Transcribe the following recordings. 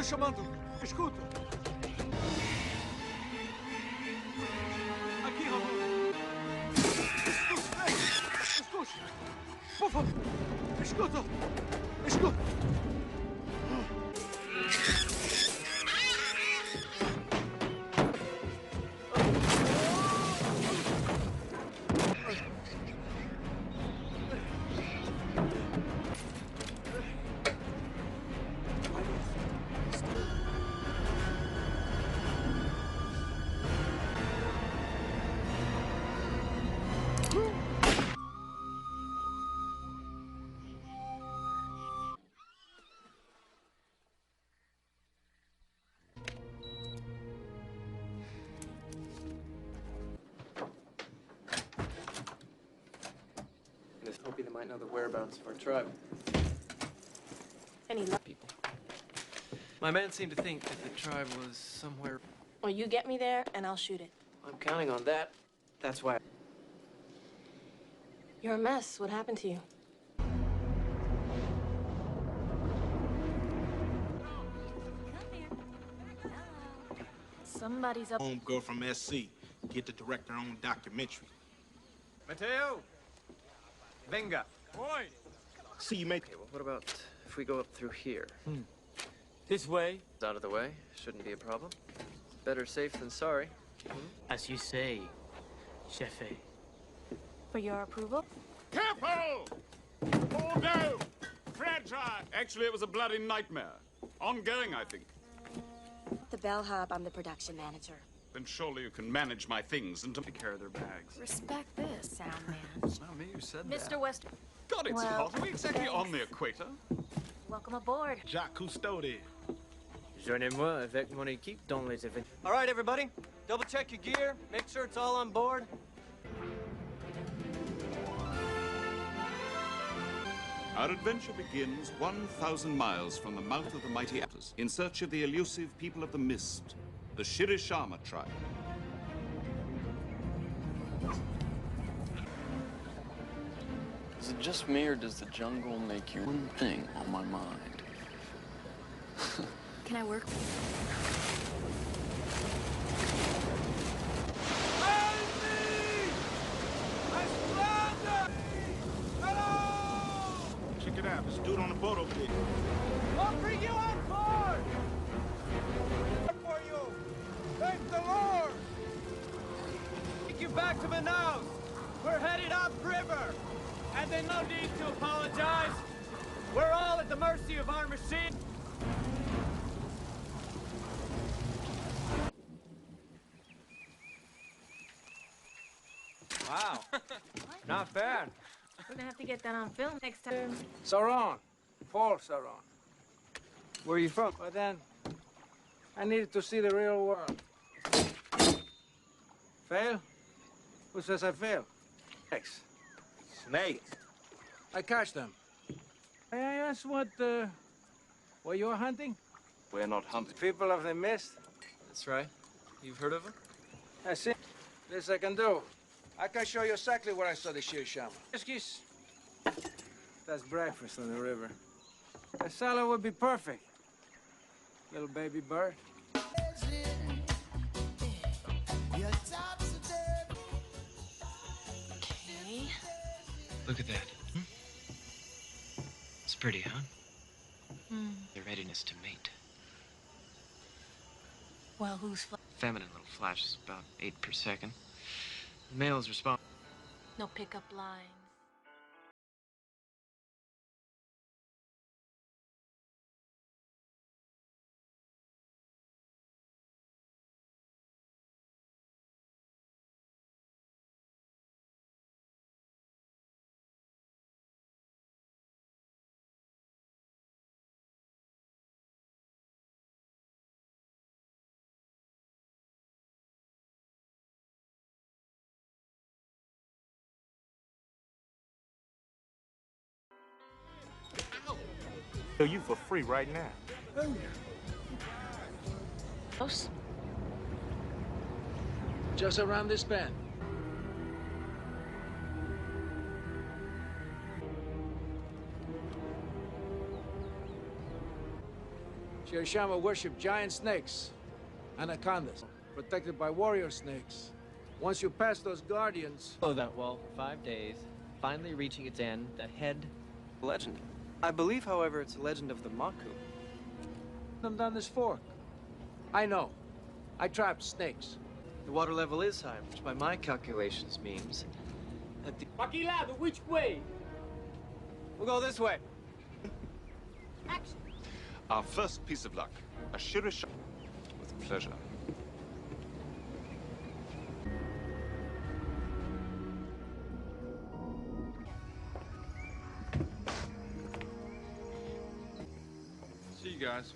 Estou chamando. Escuta. Aqui, Ramon. Escuta. Por favor. Escuta. Escuta. Hoping they might know the whereabouts of our tribe. Any people. My man seemed to think that the tribe was somewhere. Well, you get me there, and I'll shoot it. I'm counting on that. That's why. You're a mess. What happened to you? Somebody's up. Homegirl from SC. Get to direct her own documentary. Mateo! Venga. Boy! See you, mate. Okay, well, what about if we go up through here? This way. It's out of the way. Shouldn't be a problem. Better safe than sorry. As you say, Chefe. For your approval? Careful! All go! Fragile! Actually, it was a bloody nightmare. Ongoing, I think. The bellhop, I'm the production manager. Then surely you can manage my things and Take care of their bags. Respect this, sound man. It's not me who said that. Mr. West, God, it's Well, hot. Are we exactly thanks. on the equator? welcome aboard. Jacques Cousteau there. Joignez-moi avec mon équipe dans les événements. All right, everybody. Double check your gear. Make sure it's all on board. Our adventure begins 1,000 miles from the mouth of the mighty Atlas, in search of the elusive people of the mist, the Shirishama tribe. Is it just me, or does the jungle make you one thing on my mind? Can I work? Check it out. There's a dude on the boat over there. I'll bring you on board! For you! Thank the Lord! Take you back to Manaus. We're headed upriver. And there's no need to apologize. We're all at the mercy of our machine. Wow. Not bad. We're gonna have to get that on film next time. Saran. Paul Saran. Where are you from? But then, I needed to see the real world. Fail? Who says I fail? Snakes. Snakes. I catch them. May I ask what you're hunting? We're not hunting. People of the mist? That's right. You've heard of them? I see. This I can do. I can show you exactly where I saw the Shirishama. Excuse. That's breakfast on the river. A salad would be perfect. Little baby bird. Okay. Look at that. It's pretty, huh? The readiness to mate. Well, who's Feminine little flashes, about 8 per second. The males respond. no pickup lines? Kill you for free right now. Close. Just around this bend. Shirishama worshipped giant snakes, anacondas, protected by warrior snakes. Once you pass those guardians... Follow that wall for 5 days, finally reaching its end, the head legend. I believe, however, it's a legend of the Maku. ...them down this fork. I know. I trapped snakes. The water level is high, which by my calculations means that the... Makilado, which way? We'll go this way. Action. Our first piece of luck, a Shirishama. With pleasure. See you guys.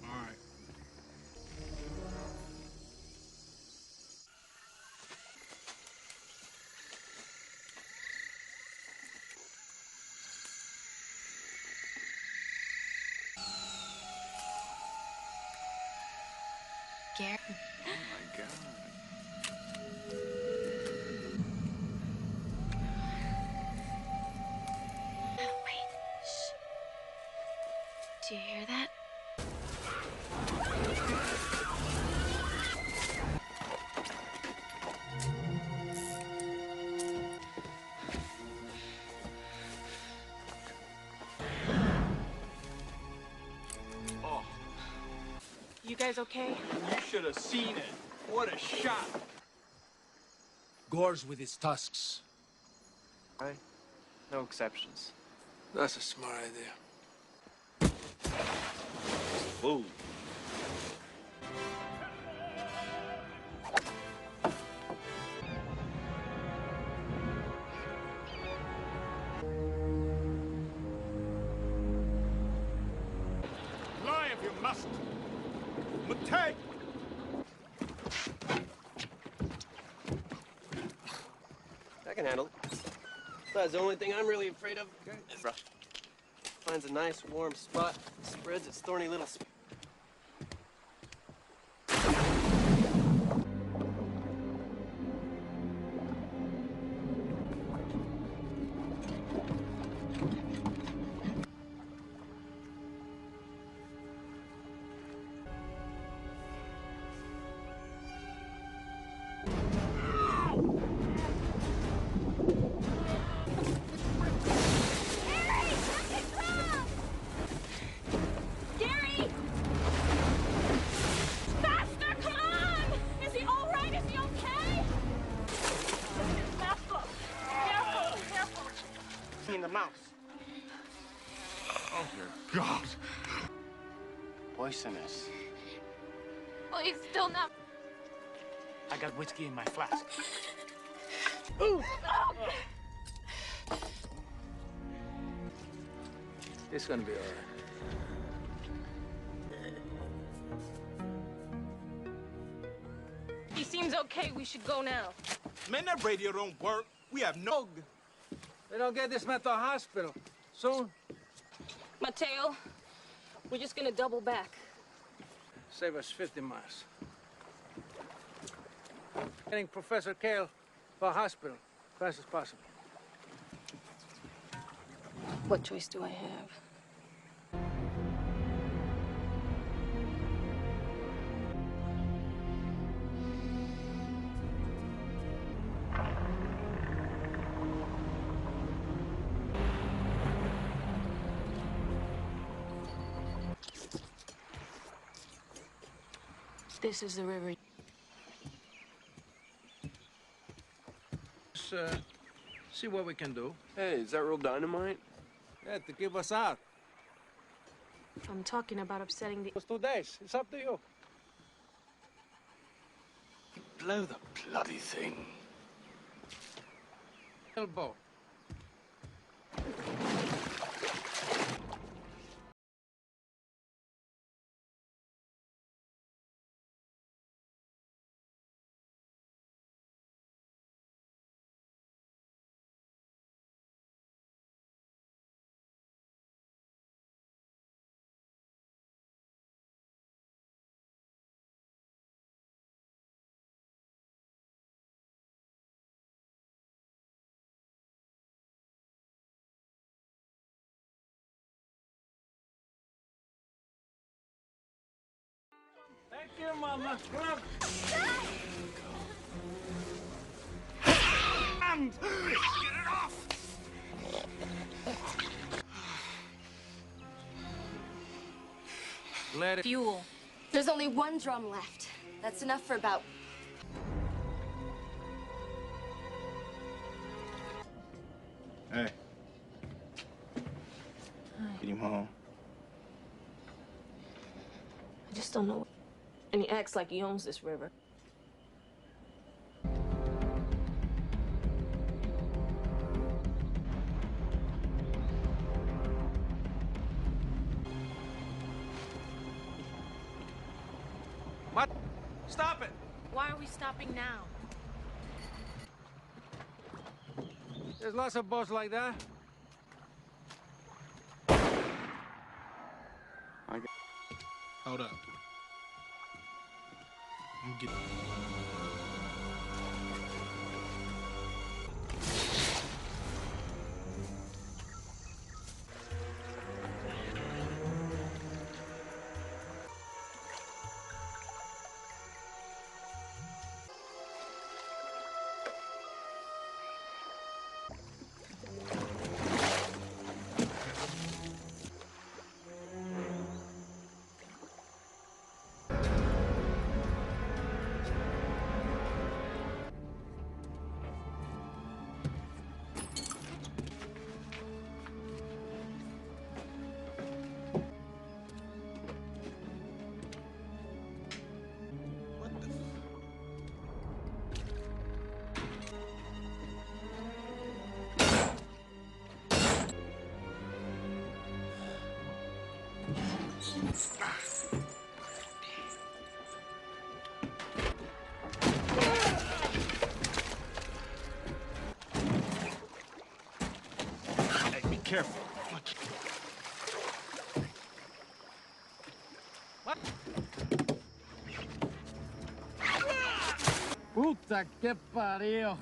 All right. Gary. Oh my God. Wait. Shh. Do you hear that? Oh, You guys okay? you should have seen it. What a shot. Gores with its tusks. Right? No exceptions. That's a smart idea. Whoa. Lie if you must. But take! I can handle it. That's the only thing I'm really afraid of. Is rush. Finds a nice warm spot, spreads its thorny little In the mouse. Oh, dear God. Poisonous. Please, still not. I got whiskey in my flask. It's gonna be all right. He seems okay. We should go now. Man, that radio don't work. We have no... They don't get this man to a hospital. Soon. Mateo, we're just gonna double back. Save us 50 miles. Getting Professor Kale to a hospital as fast as possible. What choice do I have? This is the river. Let's see what we can do. Hey, is that real dynamite? Yeah, to keep us out. I'm talking about upsetting the... Those 2 days. It's up to you. Blow the bloody thing. Elbow. here, Mama. Come on. And get it off! Let it. Fuel. There's only one drum left. That's enough for about... Hey. Get him home. I just don't know. And he acts like he owns this river. What? Stop it! Why are we stopping now? There's lots of boats like that. Hold up. I'm getting. Hey, be careful. Puta que parió.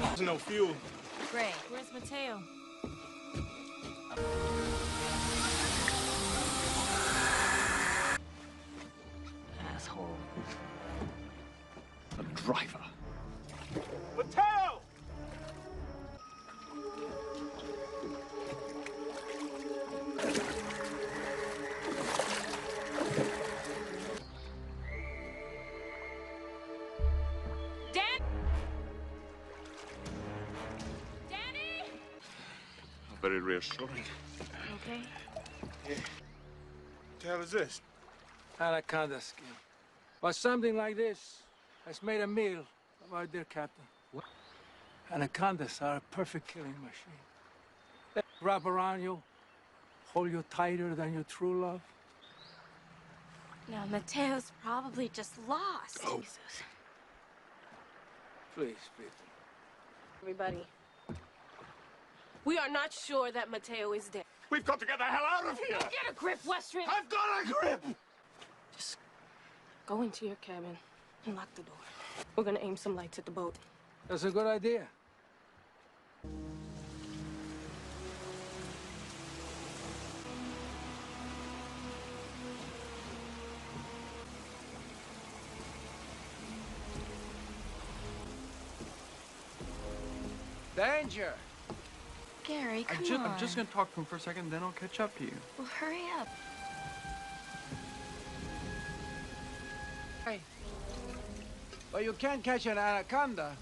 There's no fuel. Great. Where's Mateo? Asshole. A driver. Mateo! Very reassuring. Okay. What the hell is this? Anaconda skin. But something like this has made a meal of our dear captain. What? Anacondas are a perfect killing machine. They wrap around you, hold you tighter than your true love. Now, Mateo's probably just lost. Oh. Jesus. Please, people. Everybody. We are not sure that Mateo is dead. We've got to get the hell out of here! Get a grip, Western! I've got a grip! Just go into your cabin and lock the door. We're gonna aim some lights at the boat. That's a good idea. Danger! Gary, come on. I'm just gonna talk to him for a second, then I'll catch up to you. Well, hurry up. Hey. Well, you can't catch an anaconda.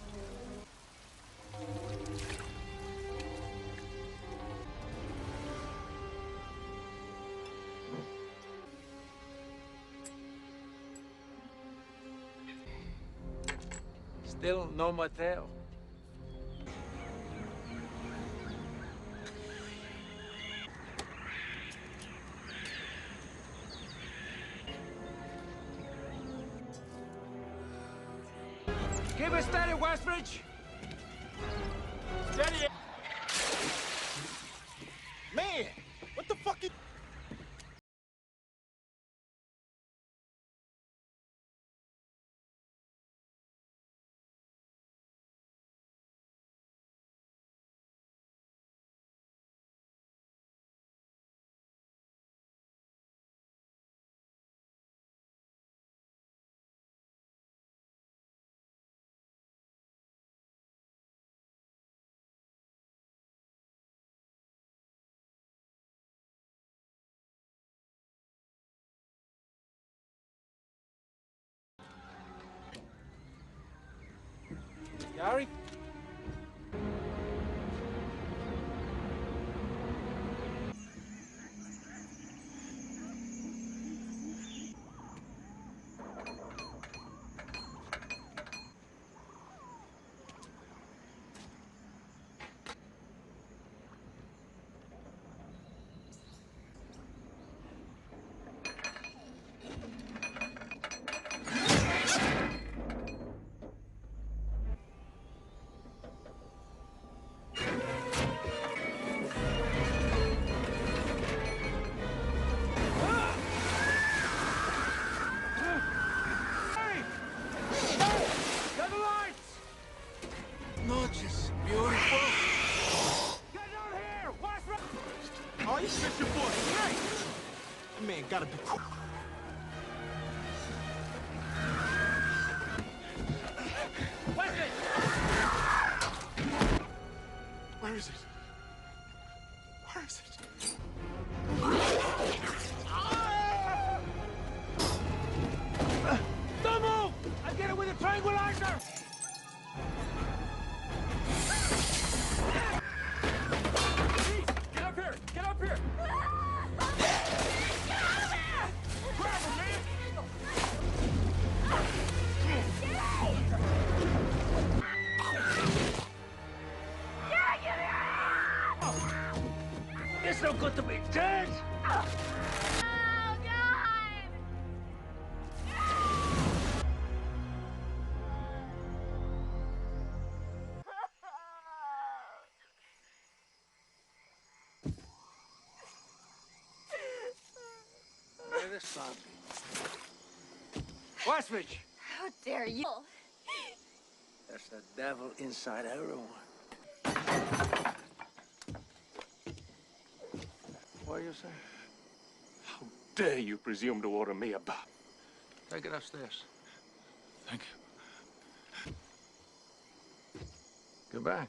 Still no Mateo. Keep it steady, Westbridge. Steady. Man, what the fuck is... Gary? Man, gotta be cool. Where is it? Where is it? Don't move! I'll get it with a tranquilizer! Get up here! Get up here! Grab him, man! It's no good to be dead! Oh, God! Look at this son. Westridge! How dare you? That's the devil inside everyone. What do you say? How dare you presume to order me about? Take it upstairs. Thank you. Goodbye.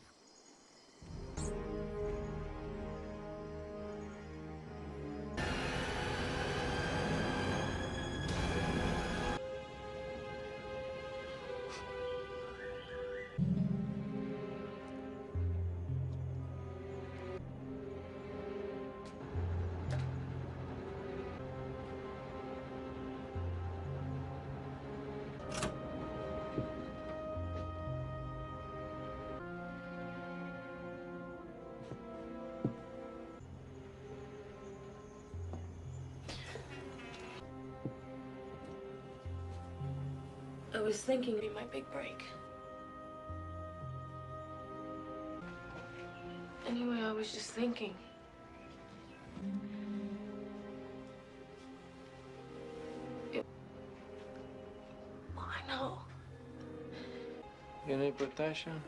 I was thinking it'd be my big break. Anyway, I was just thinking. I know. You need protection?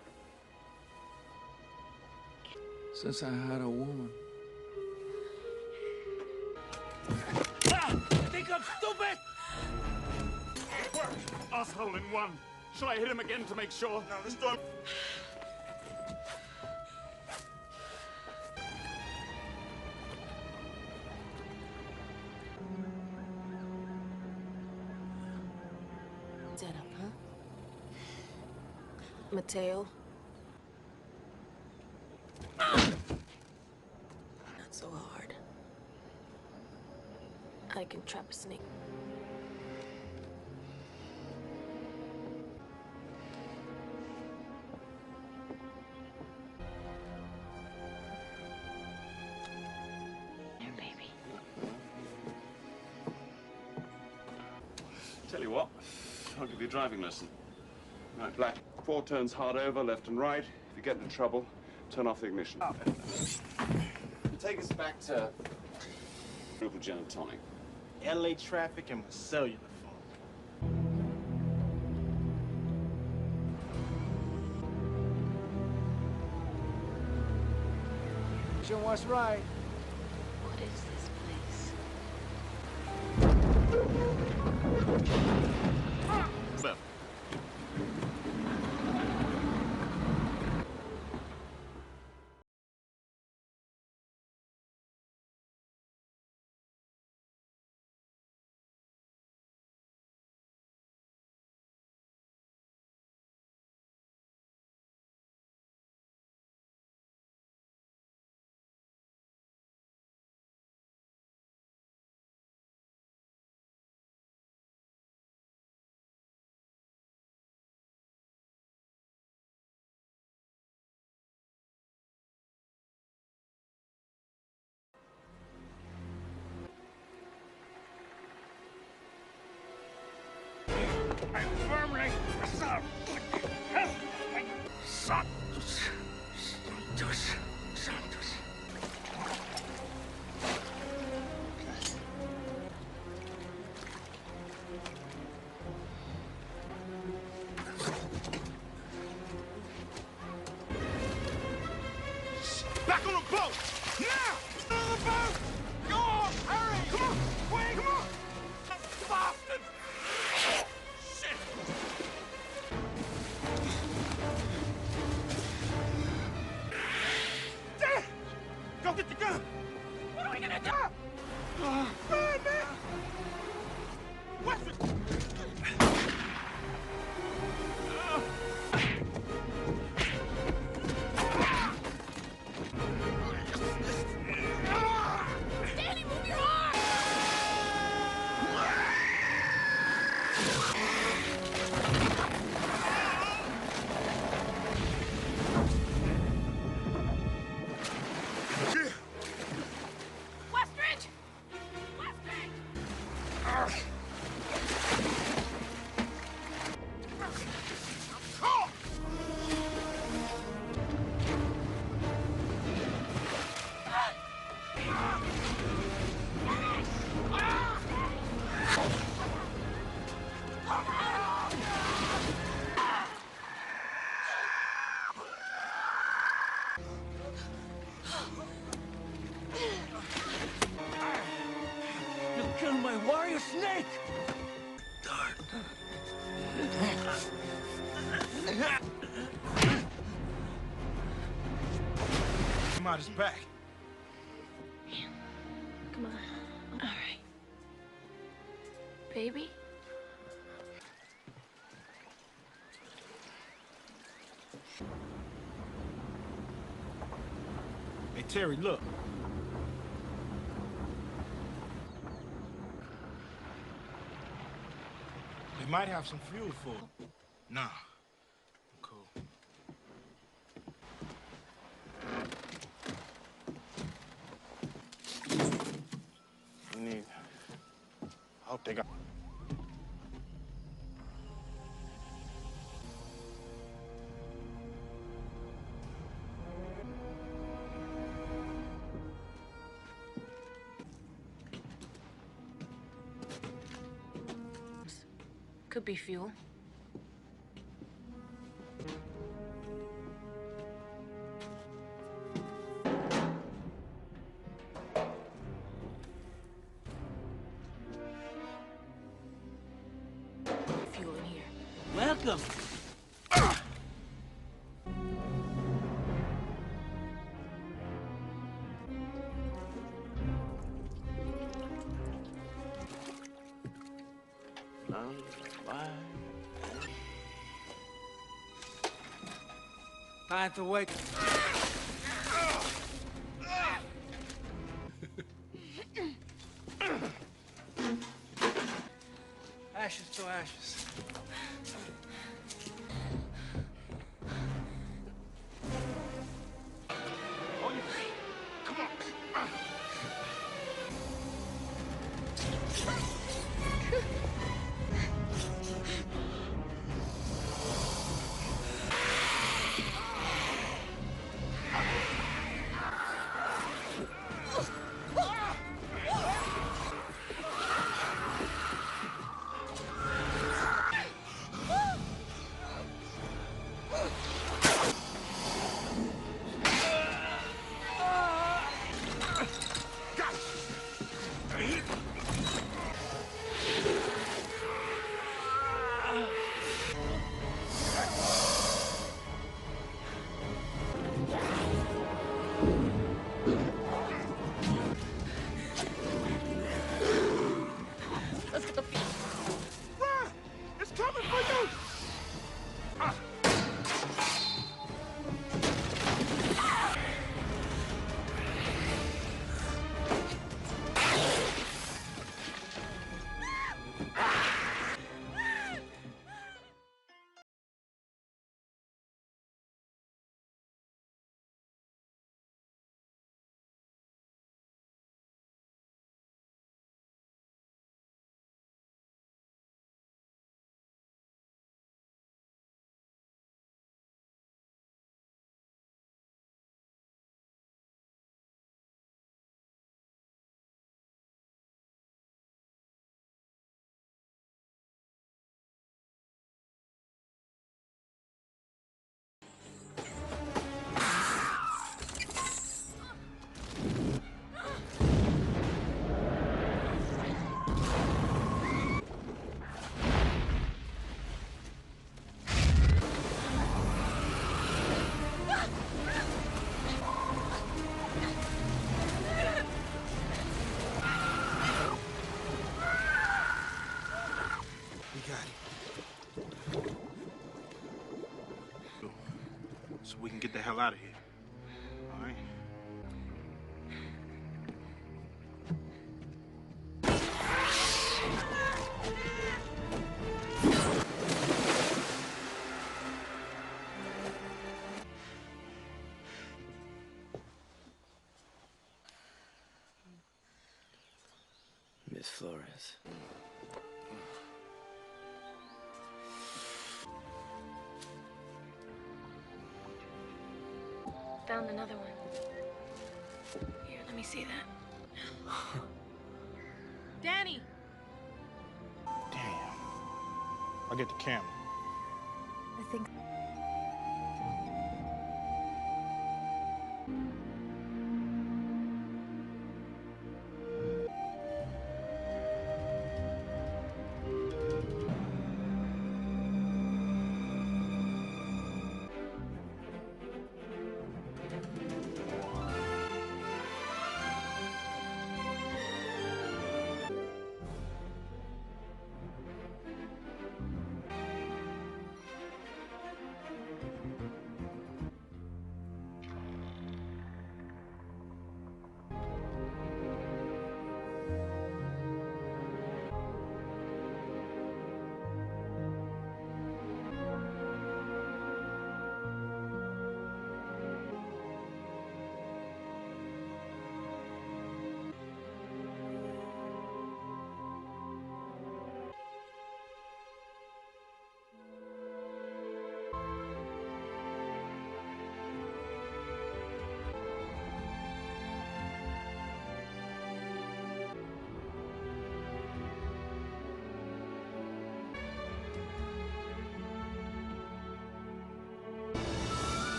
Since I had a woman. Ah! You think I'm stupid? Asshole in one. Shall I hit him again to make sure? No, this time. Set up, huh? Mateo. Not so hard. I can trap a snake. Tell you what, I'll give you a driving lesson. Right, Black. 4 turns hard over, left and right. If you get into trouble, turn off the ignition. Take us back to group of gin and tonic. LA traffic and my cellular phone. Vision was right. What is this place? Well, I firmly resolve to help my Santos. Santos. Back on the boat! Now! On the boat! Go on! Hurry! Come on! Wait! Come on! Bastard! Shit! Dad! Go get the gun! What are we gonna do? Run, man! What's it? Danny, move your arm! Westridge! Westridge! You killed my warrior snake! Come out his back. Come on. All right. Baby? Hey, Terry, look. They might have some fuel for it. Nah, I'm cool. You need... I hope they got... Could be fuel. Fuel in here. Welcome. Time to wake. Ashes to ashes. we can get the hell out of here. All right? Miss Flores. Found another one. Here, let me see that. Danny! Damn. I'll get the camera. I think...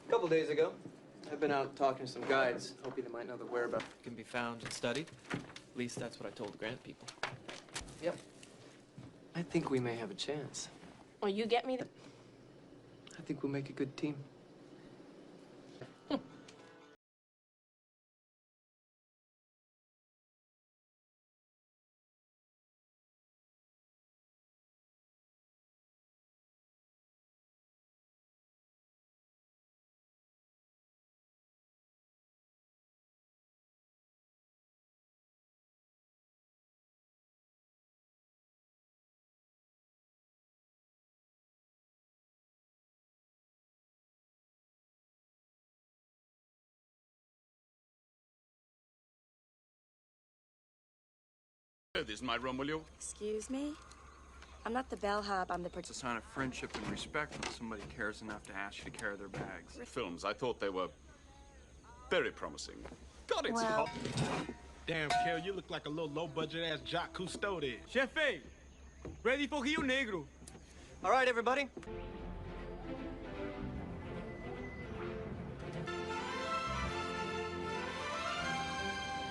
A couple days ago, I've been out talking to some guides, hoping they might know the whereabouts can be found and studied. At least that's what I told the Grant people. Yep. I think we may have a chance. Well, you get me the... I think we'll make a good team. This is my room, will you? Excuse me? I'm not the bellhop, I'm the It's a sign of friendship and respect when somebody cares enough to ask you to carry their bags. Films, I thought they were very promising. God, it's Well- hot. Damn, Kel, you look like a little low-budget ass Jacques Cousteau there. Chefe, ready for Rio Negro. All right, everybody.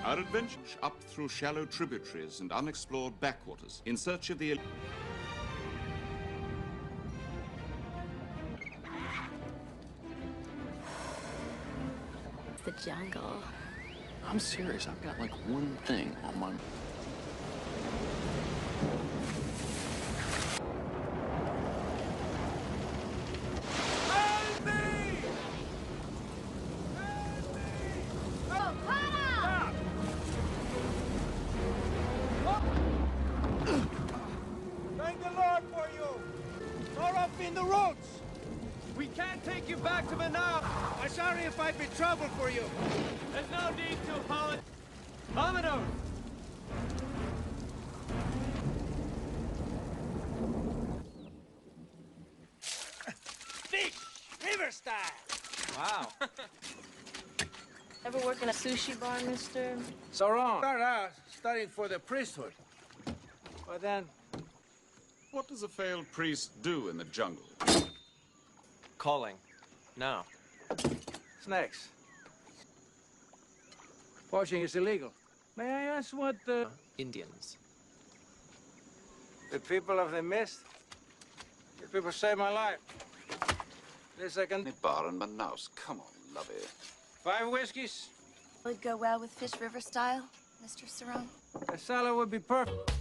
Our adventure up through shallow tributaries and unexplored backwaters in search of the... The jungle. I'm serious. I've got like one thing on my... Thank the Lord for you. You're up in the roots. We can't take you back to Manaus. I'm sorry if I've been trouble for you. There's no need to apologize. Vámonos. Fish, river style. Wow. Ever work in a sushi bar, mister? So wrong. Start out studying for the priesthood. But then, What does a failed priest do in the jungle? Calling. Now. snakes. Poaching is illegal. May I ask what the Indians. people of the mist? You people saved my life. This I can... Bar in Manaus. Come on, lovey. 5 whiskeys. Would go well with Fish River style, Mr. Cerrone. A salad would be perfect.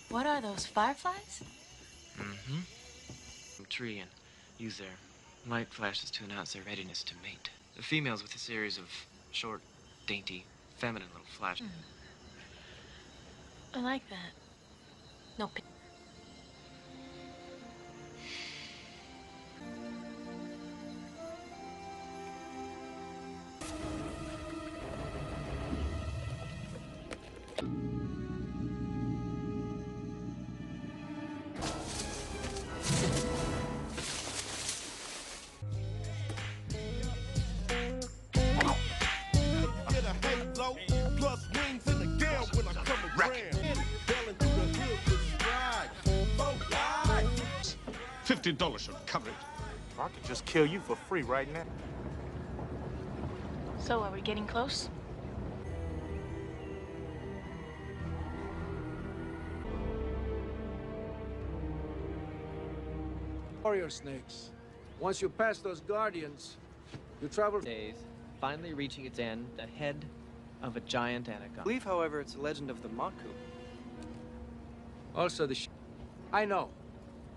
What are those, fireflies? Mm-hmm. Tree and use their light flashes to announce their readiness to mate. The females with a series of short, dainty, feminine little flashes. I like that. No. $50 should cover it. I could just kill you for free right now. So, are we getting close? Warrior snakes. Once you pass those guardians, you travel... Days, finally reaching its end, the head of a giant anaconda. I believe, however, it's a legend of the Maku. Also the I know.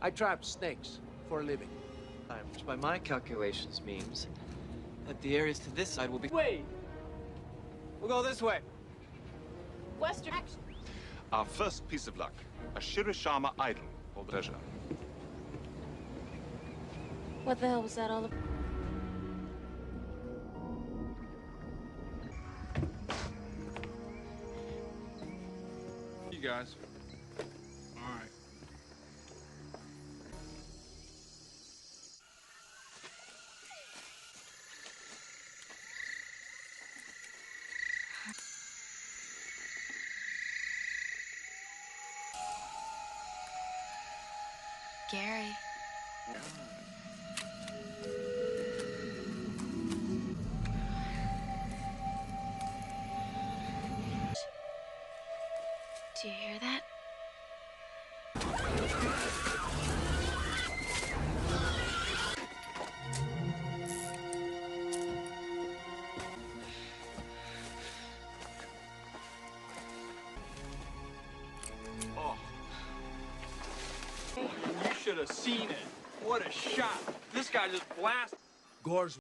I trap snakes for a living. Which by my calculations means that the areas to this side will be... Wait. We'll go this way. Western action. Our first piece of luck. A Shirishama idol for the treasure. What the hell was that all about? You guys. All right. Gary. Do you hear that? Oh. You should have seen it. What a shot. This guy just blasted. Gore's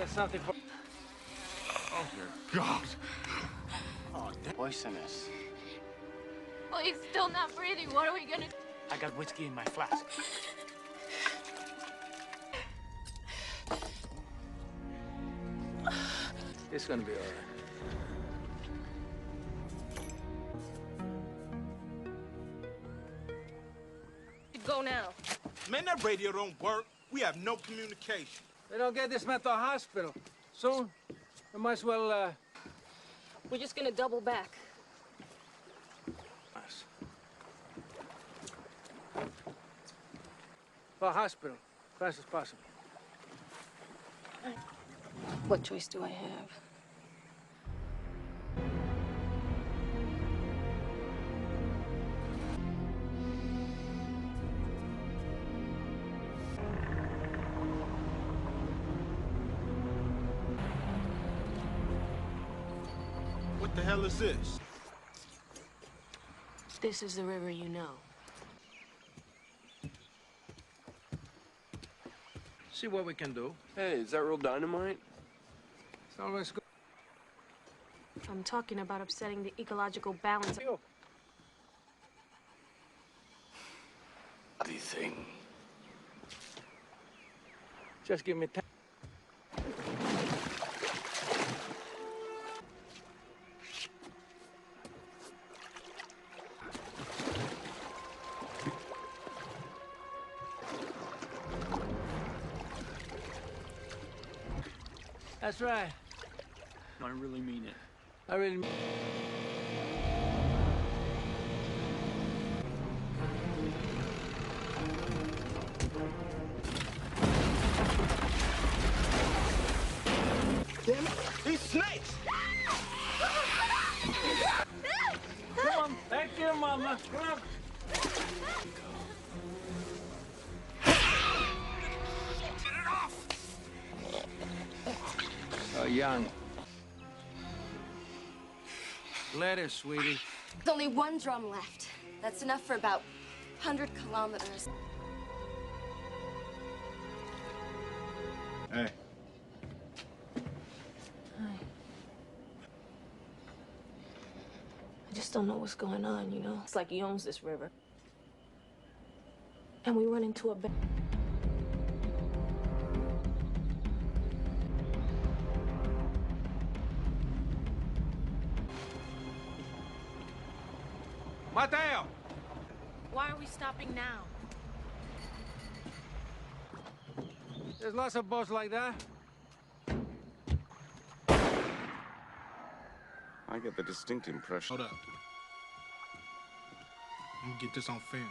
Something for... Oh, dear God. Oh, poisonous. Well, he's still not breathing. What are we gonna... I got whiskey in my flask. It's gonna be all right. Go now. Man, that radio don't work. We have no communication. We don't get this man to a hospital soon. We might as well, We're just gonna double back. Nice. For a hospital, fast as possible. What choice do I have? What the hell is this? This is the river you know. See what we can do. Hey, is that real dynamite? It's always good. I'm talking about upsetting the ecological balance. The thing. Just give me time. That's right. I really mean it. I really mean... Damn it! These snakes! Come on, back here, Mama. Come on. Young. Lettuce, sweetie. There's only one drum left. That's enough for about 100 kilometers. Hey. Hi. I just don't know what's going on, you know? It's like he owns this river. And we run into a... Mateo! Why are we stopping now? There's lots of boats like that. I get the distinct impression. Hold up. I'm gonna get this on film.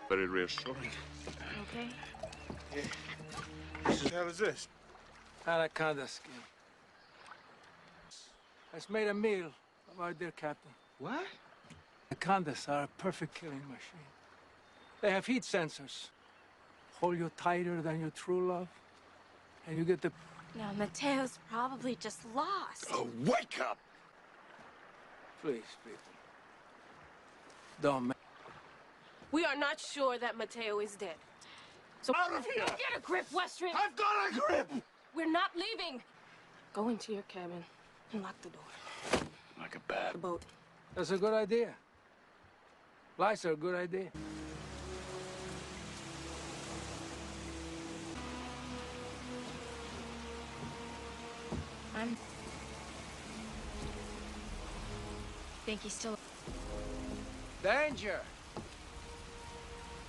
Very reassuring. Okay? What the hell is this? Anaconda skin. Has made a meal of our dear captain. What? Anacondas are a perfect killing machine. They have heat sensors. Hold you tighter than your true love. And you get the... Now, Mateo's probably just lost. Oh, wake up! Please, people. Don't... We are not sure that Mateo is dead. So Out of here! get a grip, Western! I've got a grip! We're not leaving! Go into your cabin and lock the door. Like a bad The boat. That's a good idea. Lies are a good idea. Think he's still... Danger!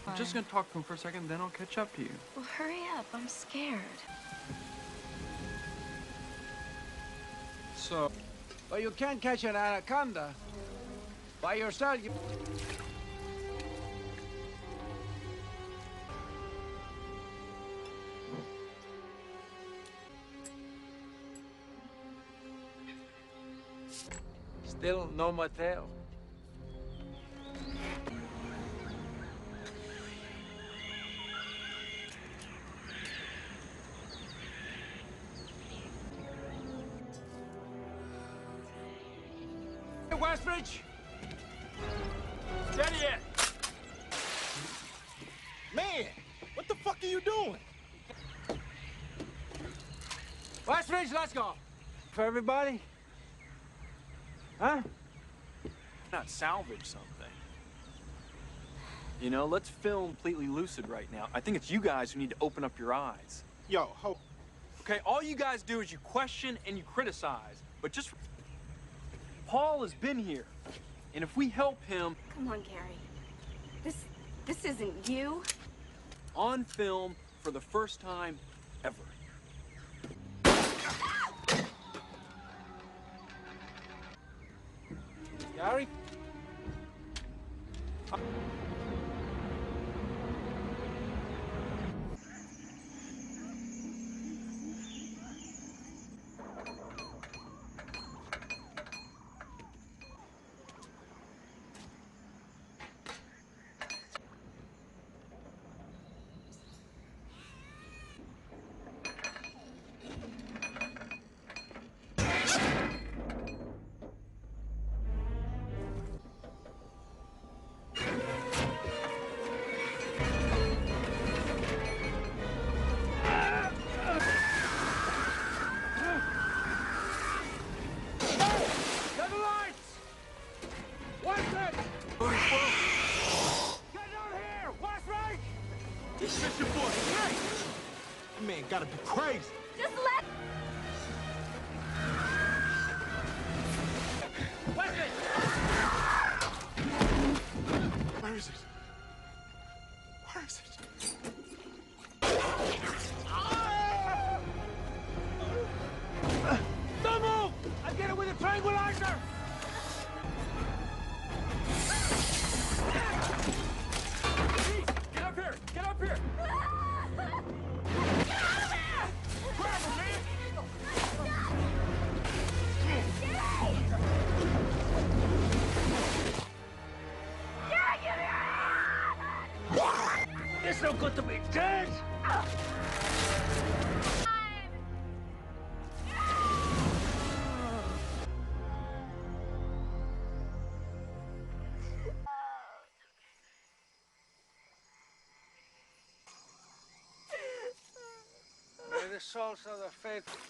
I'm just gonna talk to him for a second, then I'll catch up to you. Well, hurry up. I'm scared. So... But you can't catch an anaconda by yourself. Still no Mateo. Hey, Westbridge! Steady it! Man, what the fuck are you doing? Westbridge, let's go! For everybody? Huh? Not salvage something. You know, let's film completely lucid right now. I think it's you guys who need to open up your eyes. Yo, ho. Okay, all you guys do is you question and you criticize, but just... Paul has been here, and if we help him... Come on, Gary. This isn't you. On film for the first time ever. Gary? Man, gotta be crazy. Just let... Where is it? Where is it? Don't move! I'll get it with a tranquilizer! Get up here! Get up here! It's no good to be dead! May the souls of the faithful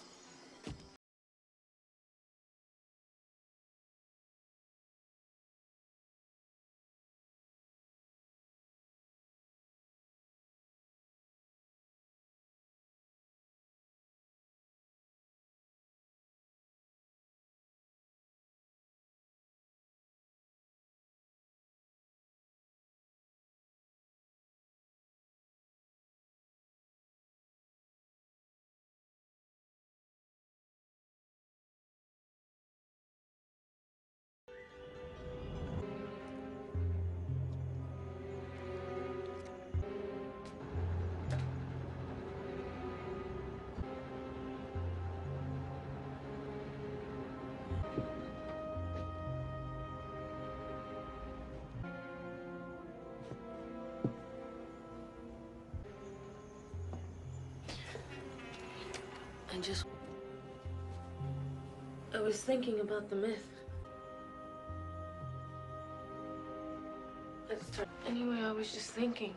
I was thinking about the myth. Anyway, I was just thinking.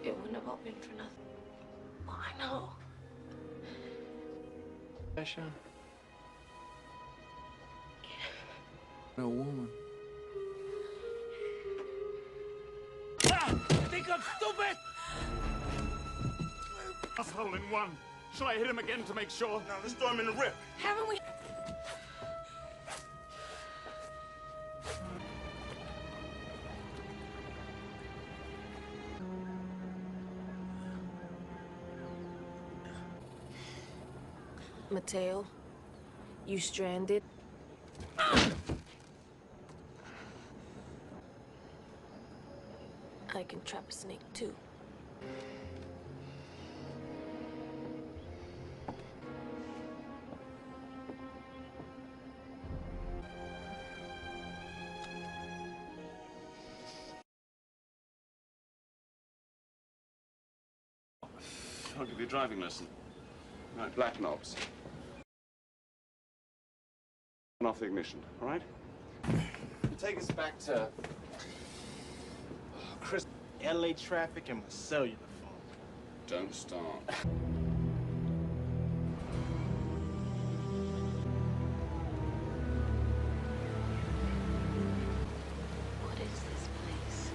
It wouldn't have all been for nothing. Oh, I know. Sean. No woman. Ah! You think I'm stupid? That's hole in one. Shall I hit him again to make sure? No, let's throw him in the rip. Haven't we? Mateo, you stranded? I can trap a snake too. I'll give you a driving lesson. Right, black knobs. Turn off the ignition, all right? Take us back to... Chris, LA traffic and my cellular phone. Don't start. What is this place?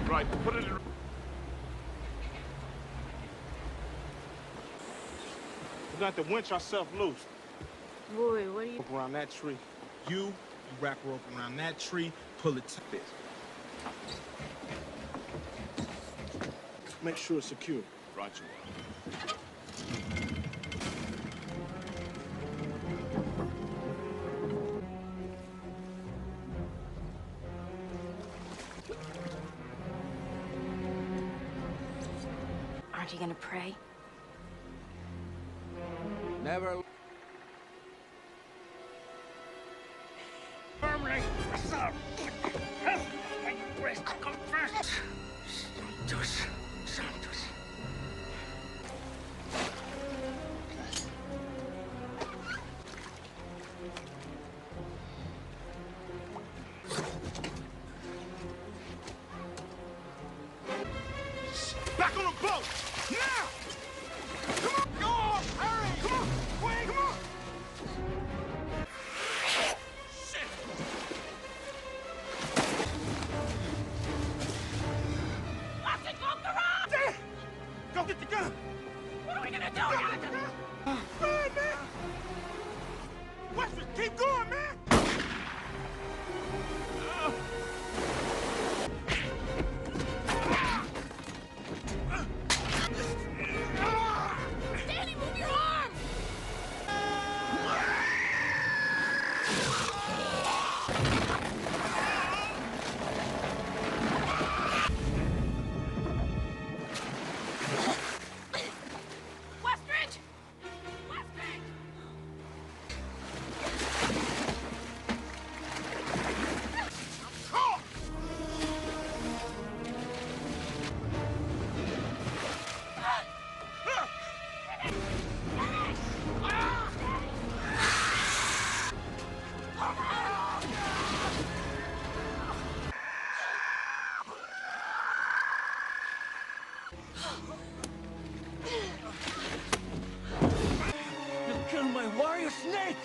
Right, put it in... We got to winch ourselves loose. Boy, what are you... Rope around that tree. You wrap a rope around that tree, pull it to this. Make sure it's secure. Right you are. Aren't you gonna pray? Never. Firmly, sir. And you rest come first. Santos, Santos. Back on the boat! Now! Come on! Go on! Hurry! Come on! Quick! Come on! Shit! Watch it, go the road! Go get the gun! What are we gonna do? Run, man! Western, keep going, man! Danny, move your arm! Westridge! Westridge! You killed my warrior snake!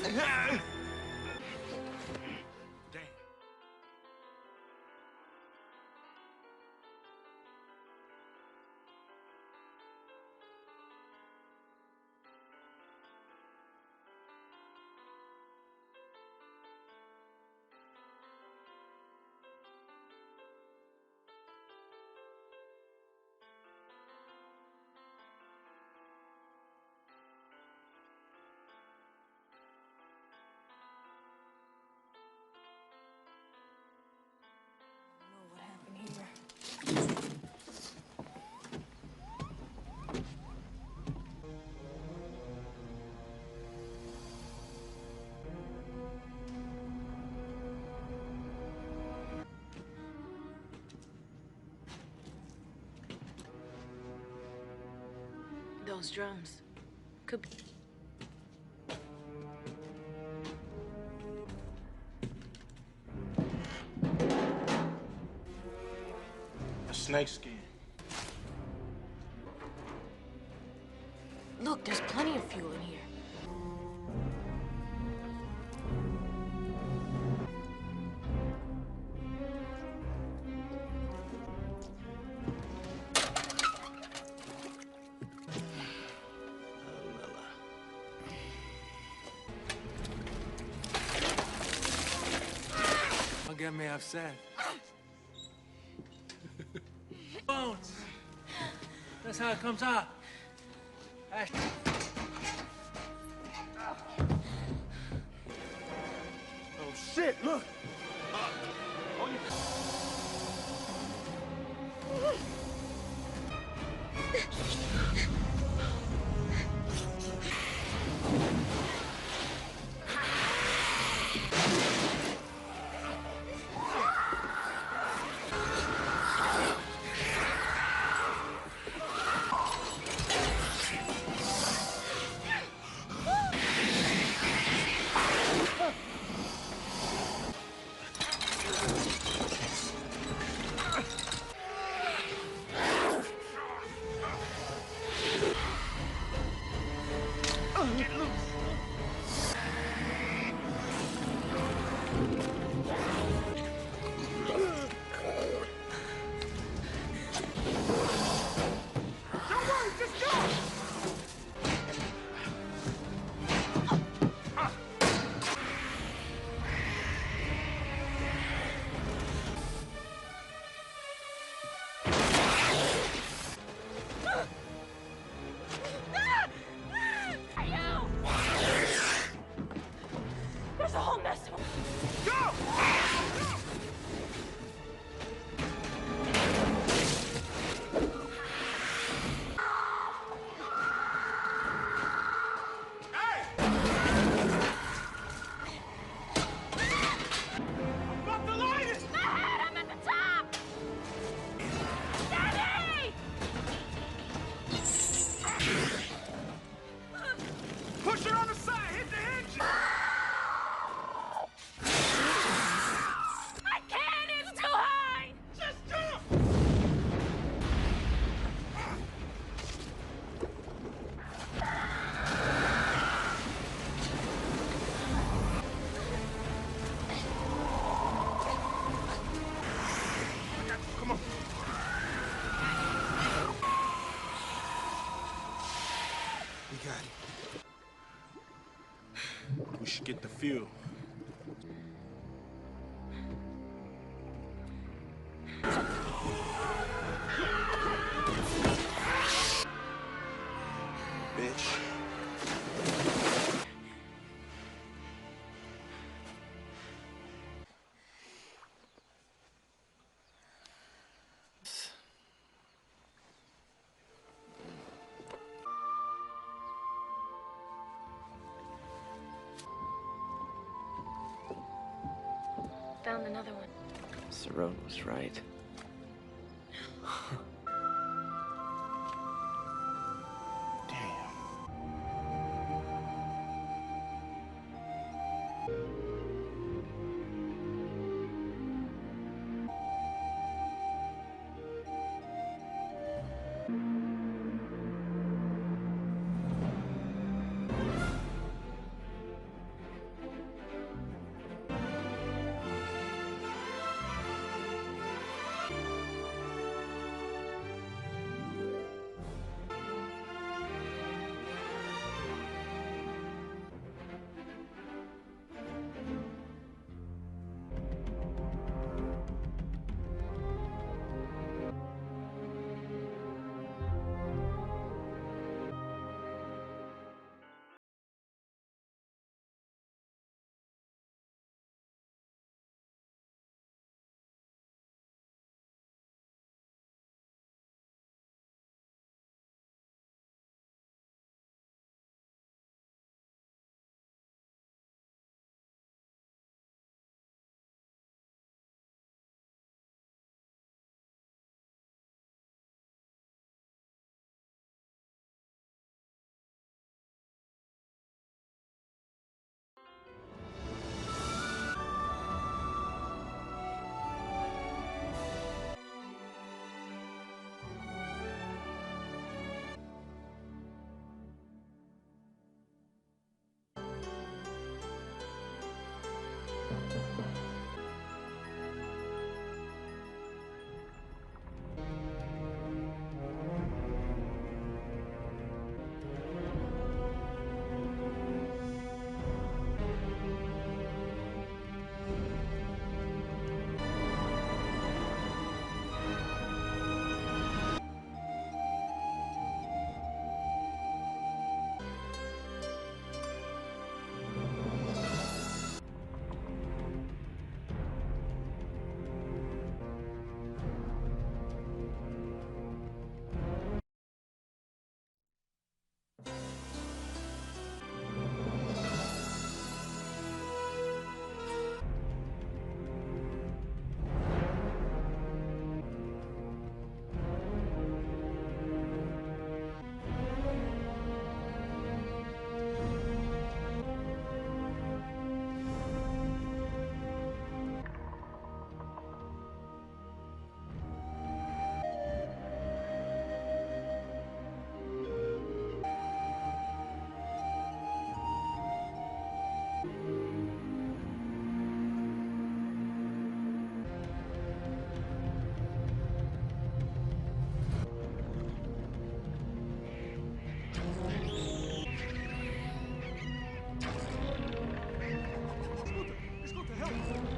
Damn. those drums. Could be. A snake skin. Look, there's plenty of fuel in here. Don't get me upset. Bones. That's how it comes out. Oh shit, look! There's a whole nest of them. Go! Push it on the side! Hit the hinge! I can't! It's too high! Just jump! Come on. We got it. We should get the fuel. Bitch. Found another one. Cerrone was right.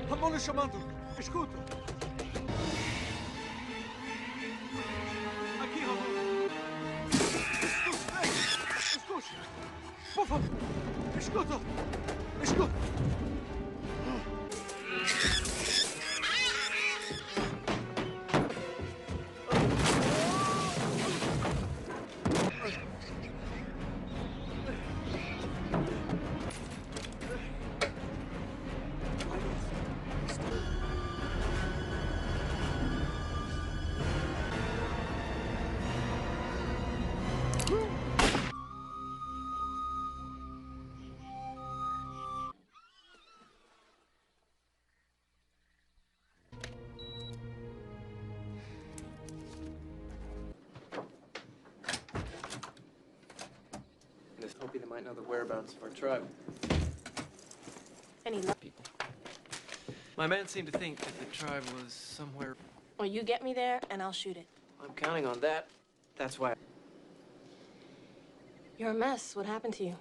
Vamos chamando. Escuta. Aqui, Ramon. Escuta. Por favor. Escuta. Escuta. Hoping they might know the whereabouts of our tribe. Any people. My man seemed to think that the tribe was somewhere. Well, you get me there, and I'll shoot it. I'm counting on that. That's why. You're a mess. What happened to you?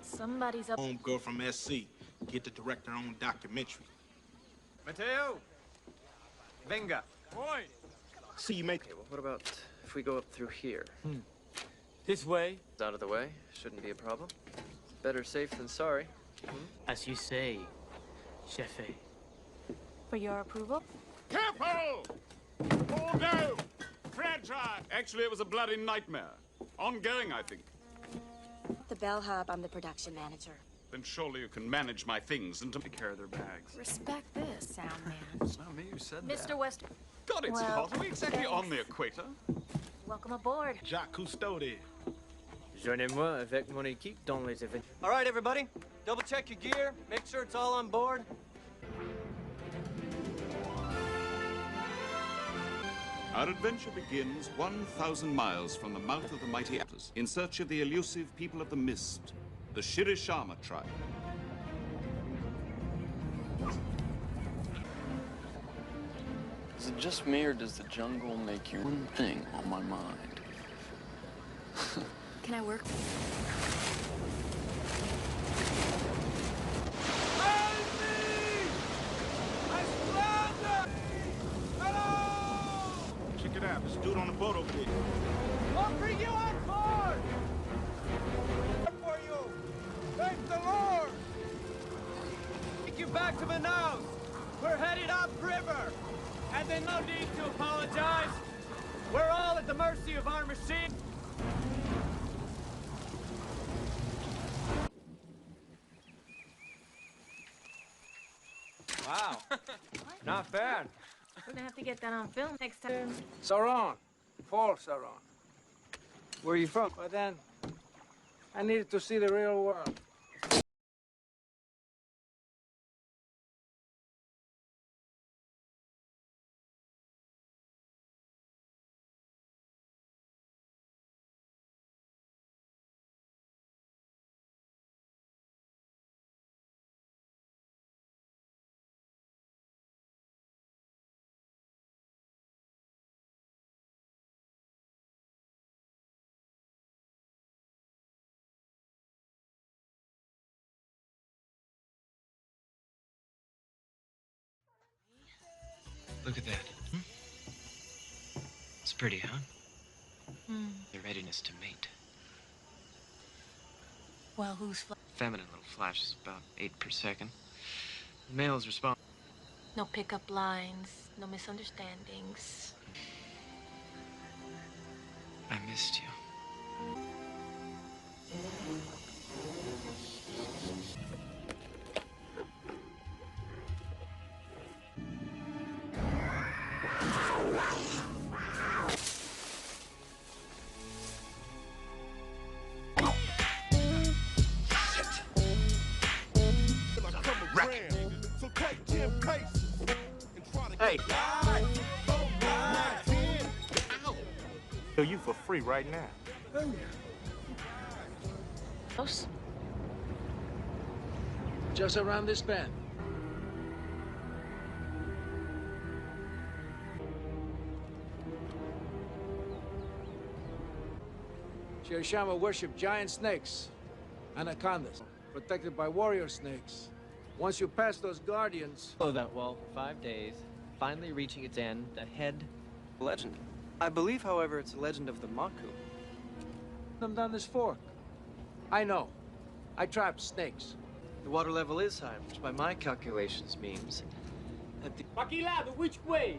Somebody's up. Homegirl from SC. Get to direct her own documentary. Mateo! Venga. Boy! See you, mate. Okay, well, what about if we go up through here? This way? It's out of the way. Shouldn't be a problem. Better safe than sorry. As you say, Chefe. For your approval? Careful! All go! Fragile! Actually, it was a bloody nightmare. Ongoing, I think. The Bell Hub, I'm the production manager. Then surely you can manage my things and take care of their bags. Respect this, sound man. It's not me who said that. Mr. West. God, it's Well, hot. Are we exactly thanks. on the equator? Welcome aboard. Jacques Cousteau there. Joignez-moi avec mon équipe dans les événements. All right, everybody. Double check your gear. Make sure it's all on board. Our adventure begins 1,000 miles from the mouth of the mighty Atlas, in search of the elusive people of the mist, the Shirishama tribe. Is it just me, or does the jungle make you one thing on my mind? Can I work? Check it out. There's a dude on the boat over there. I'll bring you on board! For you! Thank the Lord! Take you back to Manaus! We're headed upriver! And then no need to apologize! We're all at the mercy of our machine! Wow. Not bad. We're gonna have to get that on film next time. Saran. Fall Saran. Where are you from? But then, I needed to see the real world. Look at that. It's pretty, huh? The readiness to mate. Well, who's Feminine little flashes, about 8 per second. The males respond. No pickup lines, no misunderstandings. I missed you. Hey. Kill you for free right now. Close. Just around this bend. Shama worshipped giant snakes, anacondas, protected by warrior snakes. Once you pass those guardians... Oh, that wall for 5 days, finally reaching its end, ahead. Legend. I believe, however, it's a legend of the Maku. Them down this fork. I know. I trapped snakes. The water level is high, which by my calculations means that the... Makilado, which way?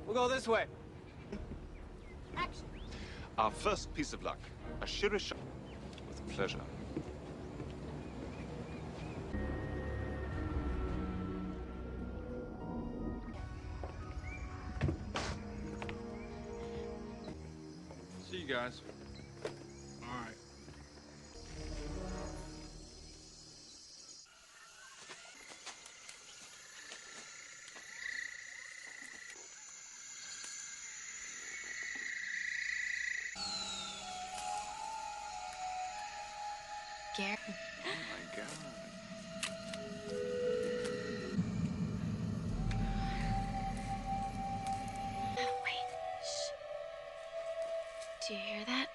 We'll go this way. Action. Our first piece of luck, a Shirish. With pleasure. See you guys. All right. Gary. Oh my God. Wait. Shh. Do you hear that?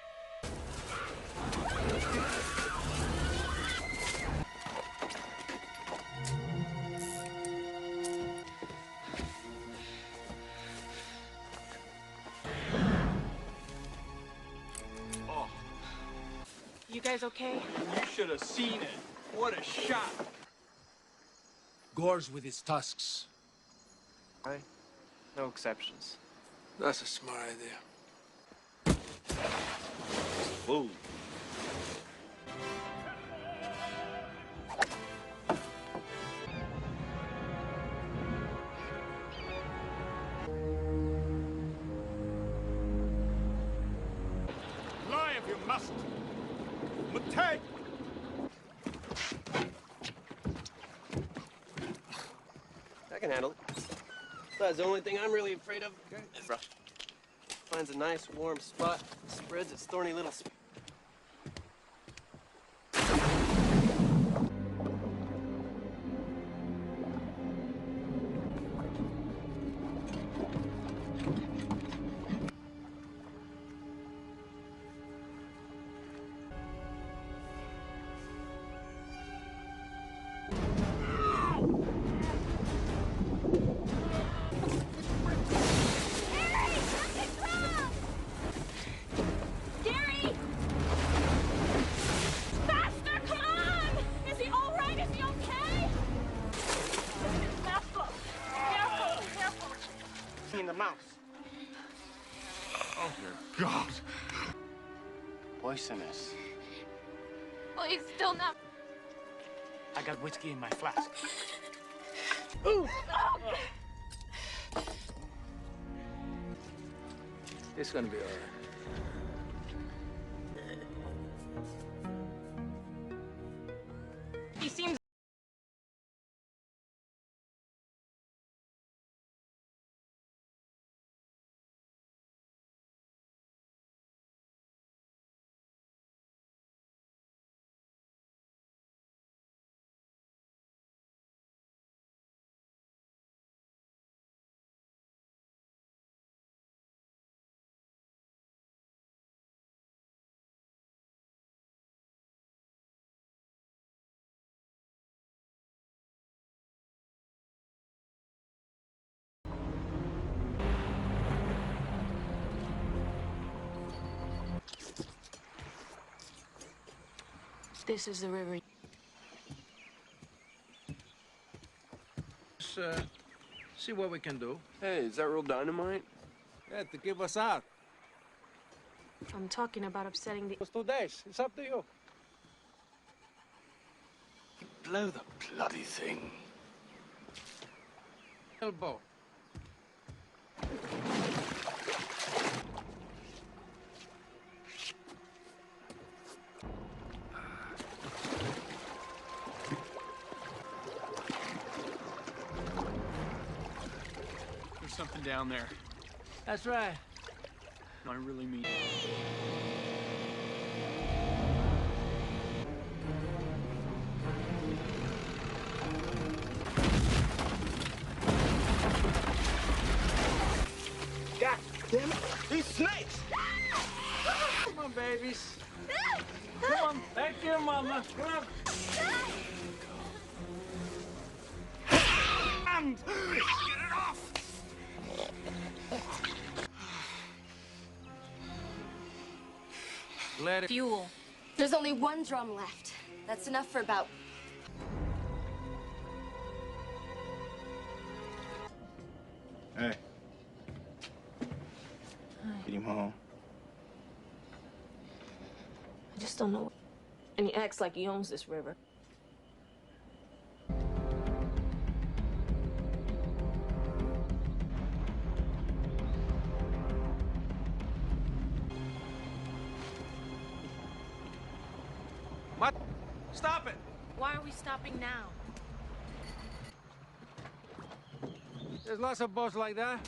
Oh, You guys okay? you should have seen it. What a shot. Gores with its tusks. Right? No exceptions. That's a smart idea. Whoa. Lie if you must. But take! I can handle it. That's the only thing I'm really afraid of. Is rough. Finds a nice warm spot, spreads its thorny little in the mouth. Oh, dear God. Poisonous. Please, still not. I got whiskey in my flask. It's gonna be all right. He seems... This is the river. Let's see what we can do. Hey, is that real dynamite? Yeah, to keep us out. I'm talking about upsetting the... Those 2 days. It's up to you. Blow the bloody thing. Elbow. There's something down there. That's right. I really mean. God damn it! These snakes! Come on, baby. babies. Come on, back to your mama. Come on. And get it off! Let it. Fuel. There's only one drum left. That's enough for about... Hey. Get him home. I just don't know. And he acts like he owns this river. What? Stop it! Why are we stopping now? There's lots of boats like that.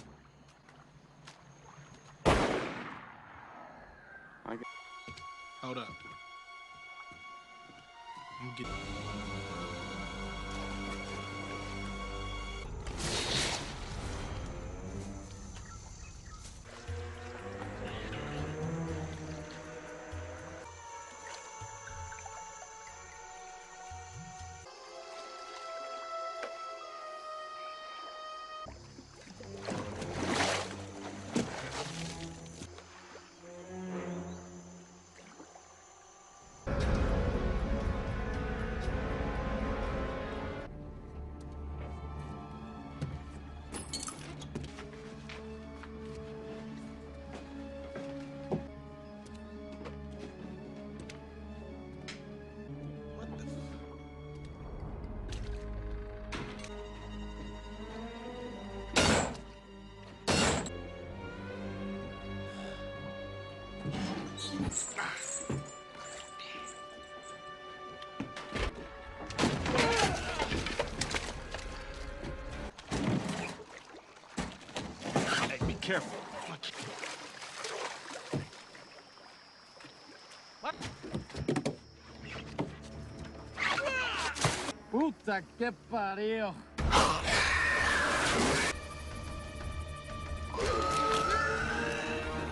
Hold up. I'm getting... Hey, be careful. What? Puta que parió.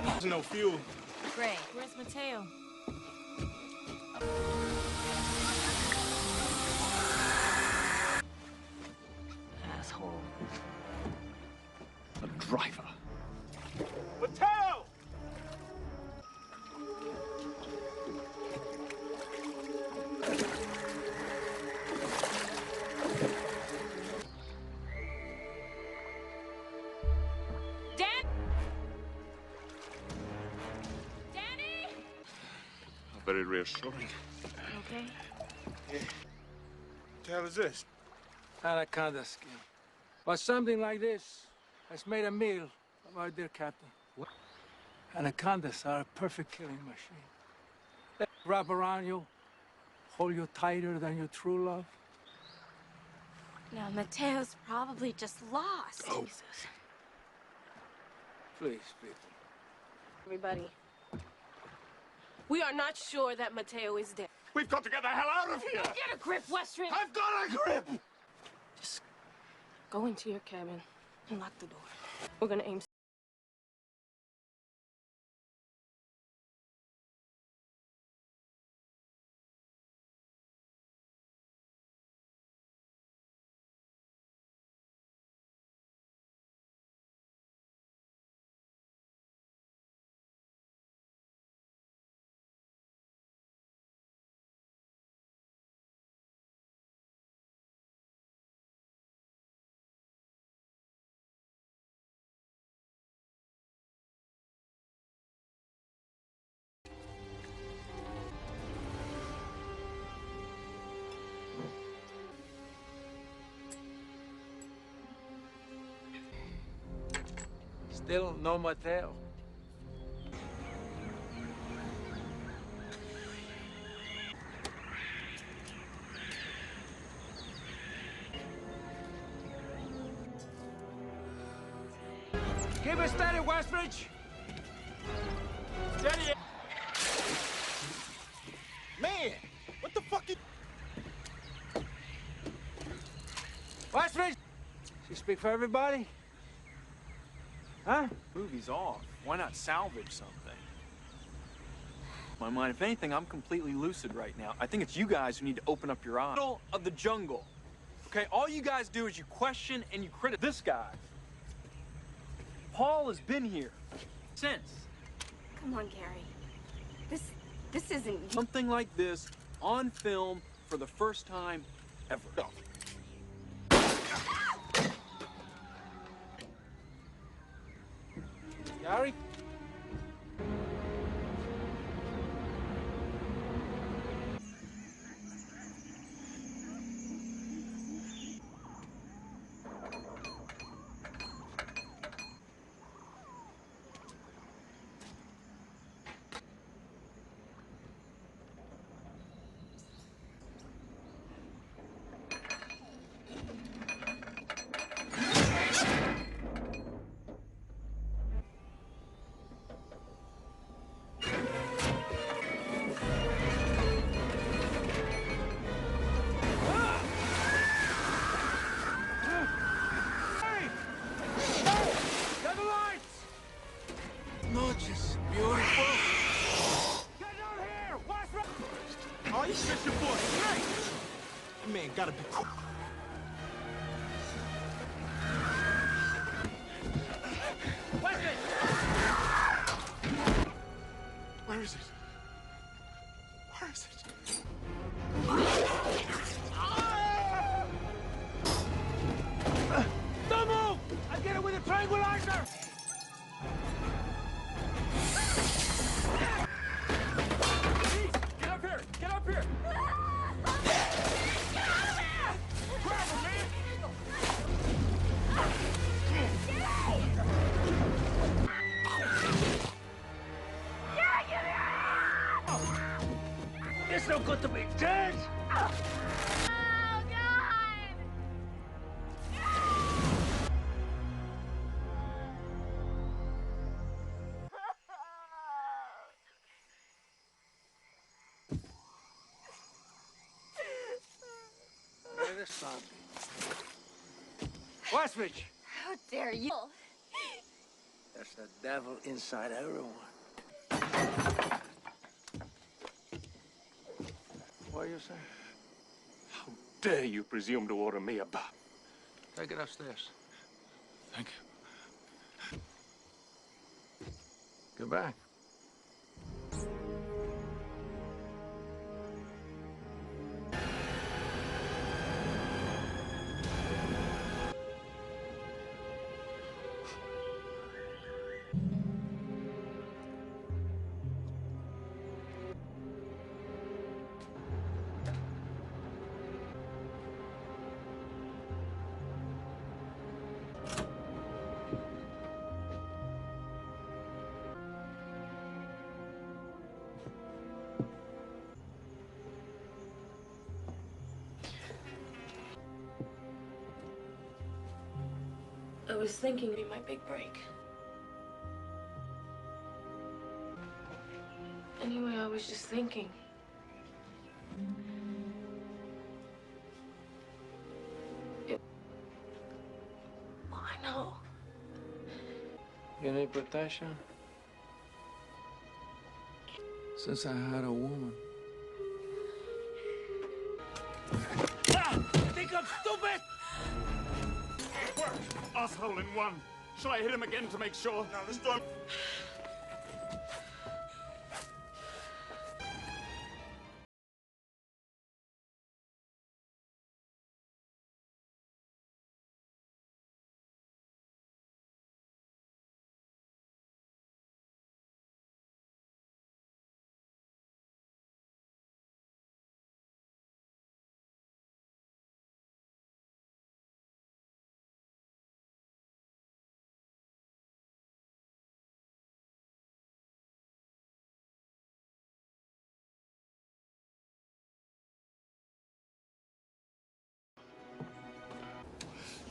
There's no fuel. Great. Where's Mateo? Asshole. A driver. Mateo! Very reassuring. Okay. What the hell is this? Anaconda skin. But something like this has made a meal of our dear captain. What? Anacondas are a perfect killing machine. They wrap around you, hold you tighter than your true love. Now, Mateo's probably just lost. Oh. Jesus. Please, people. Everybody. We are not sure that Mateo is dead. We've got to get the hell out of here! Get a grip, Western! I've got a grip! Just go into your cabin and lock the door. We're gonna aim... Still no Mateo. Keep it steady, Westbridge. Steady. Man, what the fuck is... Westbridge! She speak for everybody? Huh? Movie's off. Why not salvage something? My mind, if anything, I'm completely lucid right now. I think it's you guys who need to open up your eyes. Middle of the jungle. Okay, all you guys do is you question and you criticize this guy. Paul has been here since. Come on, Gary. This isn't... Something like this on film for the first time ever. Gary? Gotta be cool. Where is it? Where is it? Don't move! I'll get it with a tranquilizer! Get up here! Get up here! It's no good to be dead! Oh, God! Hey, this time. Westridge! How dare you? There's the devil inside everyone. What are you saying? How dare you presume to order me a bath? Take it upstairs. Thank you. Goodbye. I was thinking it'd be my big break. Anyway, I was just thinking. I know. You need protection? Since I had a woman. Ah! You think I'm stupid? Asshole in one. Shall I hit him again to make sure? No, let's do it.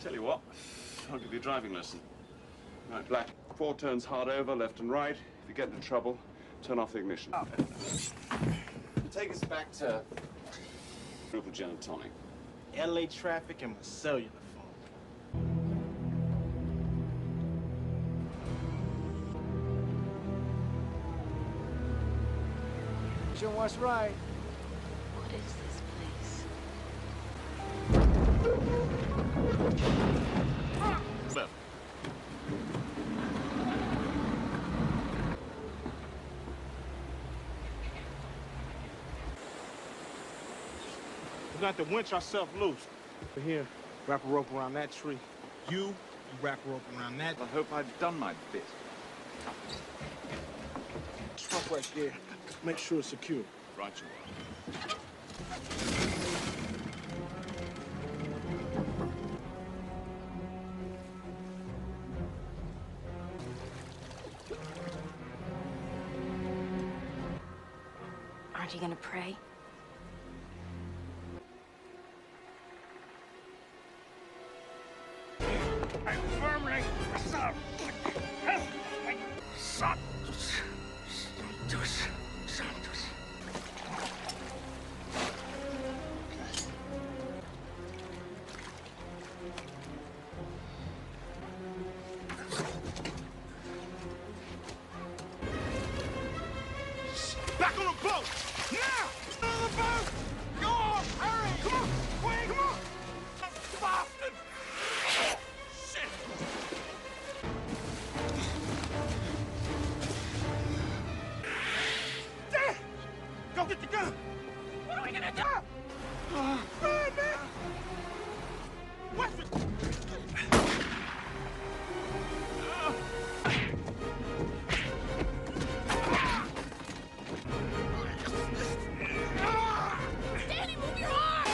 Tell you what, I'll give you a driving lesson. Right, black. 4 turns hard over, left and right. If you get into trouble, turn off the ignition. Take us back to group of gin and tonic. LA traffic and my cellular phone. Action was right. What is this place? Left. We're going to have to winch ourselves loose. We're here. Wrap a rope around that tree. You wrap a rope around that. I hope I've done my bit. Stop right there. Make sure it's secure. Right you are. Aren't you gonna pray? I firmly Santos. Back on the boat! Now! On the boat! Go on! Hurry! Come on! Quick! Come on! Bastard! Shit! Dad! Go get the gun! What are we gonna do? Man! What's it? Danny, move your arm!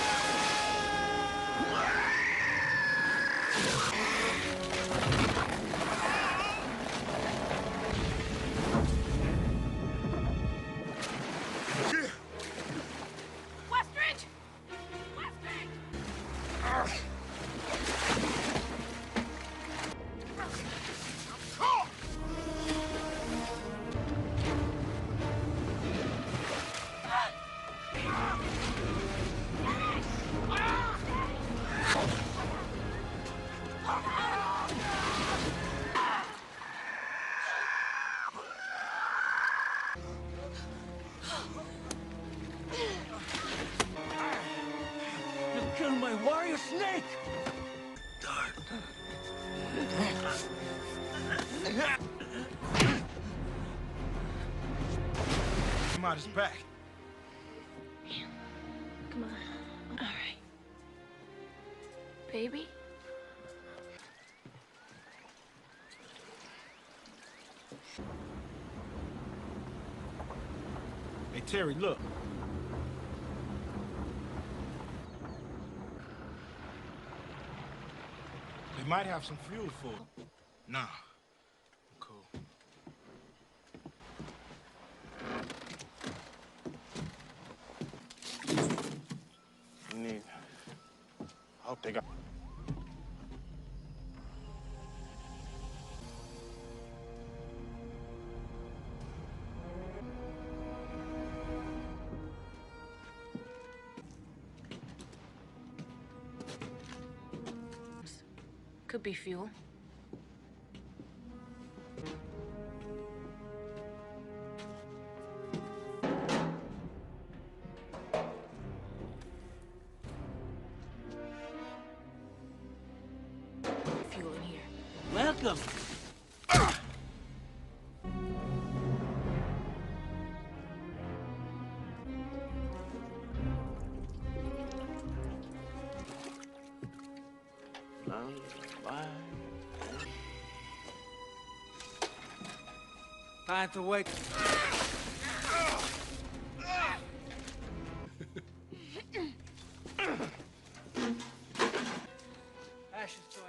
Westridge! Westridge! You'll kill my warrior snake! Come out his back. Come on. All right. Baby? Hey, Terry, look. They might have some fuel for it. Nah. I'm cool. You need... I hope they got... Could be fuel. Fuel in here. Welcome. Time to wake. Ashes to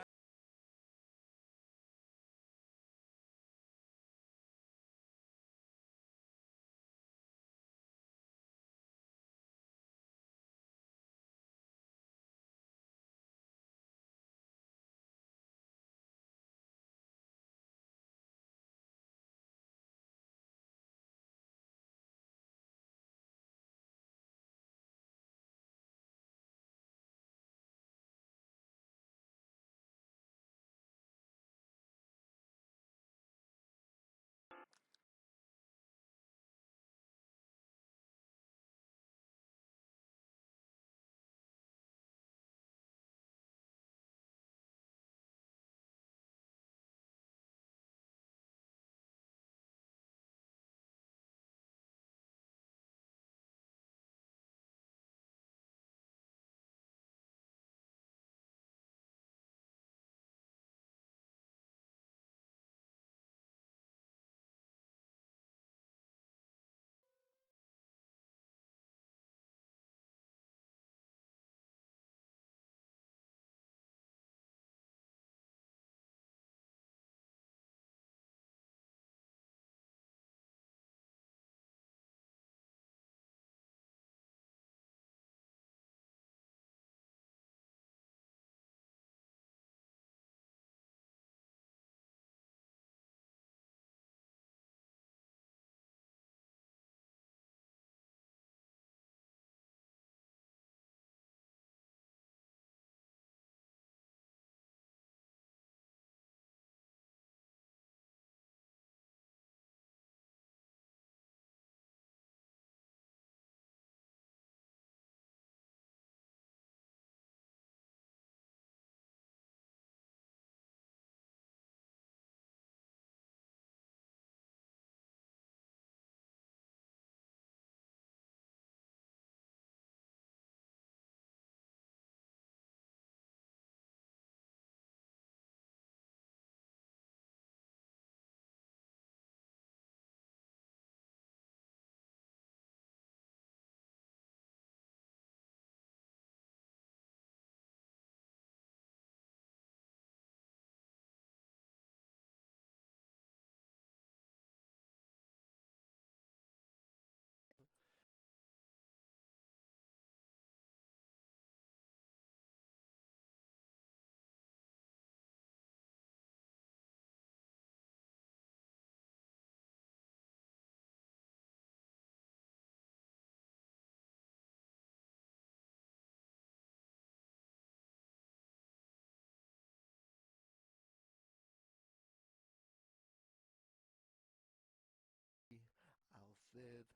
live.